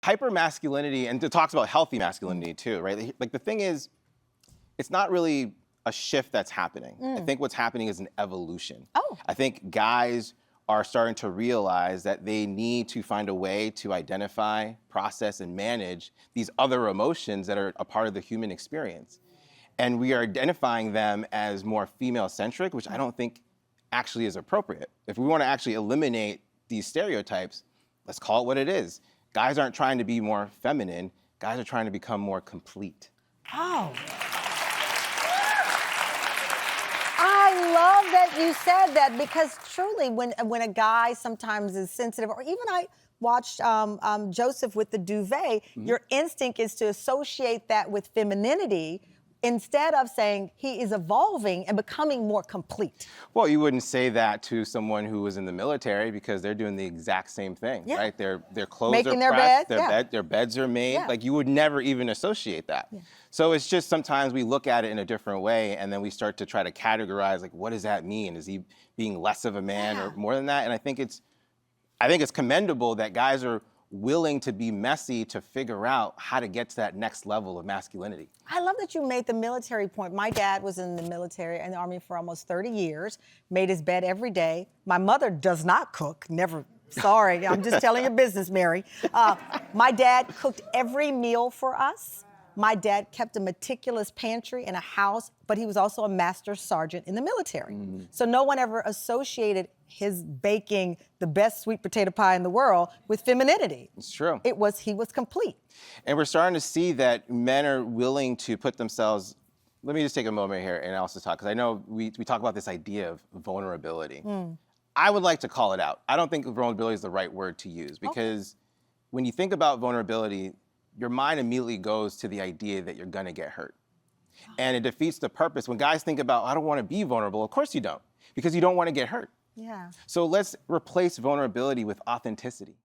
Hypermasculinity, and it talks about healthy masculinity too, right? Like the thing is, it's not really a shift that's happening. I think what's happening is an evolution. Oh. I think guys are starting to realize that they need to find a way to identify, process, and manage these other emotions that are a part of the human experience. And we are identifying them as more female-centric, which I don't think actually is appropriate. If we want to actually eliminate these stereotypes, let's call it what it is. Guys aren't trying to be more feminine, guys are trying to become more complete. Oh. I love that you said that, because truly when a guy sometimes is sensitive, or even I watched Joseph with the duvet, your instinct is to associate that with femininity instead of saying he is evolving and becoming more complete. Well, you wouldn't say that to someone who was in the military, because they're doing the exact same thing, right? Their clothes Making are their pressed, bed, their beds are made. Yeah. Like, you would never even associate that. So it's just sometimes we look at it in a different way, and then we start to try to categorize, like, what does that mean? Is he being less of a man or more than that? And I think it's commendable that guys are willing to be messy to figure out how to get to that next level of masculinity. I love that you made the military point. My dad was in the military and the Army for almost 30 years, made his bed every day. My mother does not cook, never. Sorry, I'm just telling your business, Mary. My dad cooked every meal for us. My dad kept a meticulous pantry and a house, but he was also a master sergeant in the military. So no one ever associated his baking the best sweet potato pie in the world with femininity. It's true. He was complete. And we're starting to see that men are willing to put themselves, let me just take a moment here and also talk, because I know we talk about this idea of vulnerability. I would like to call it out. I don't think vulnerability is the right word to use, because when you think about vulnerability, your mind immediately goes to the idea that you're gonna get hurt. And it defeats the purpose. When guys think about, I don't wanna be vulnerable, of course you don't, because you don't wanna get hurt. Yeah. So let's replace vulnerability with authenticity.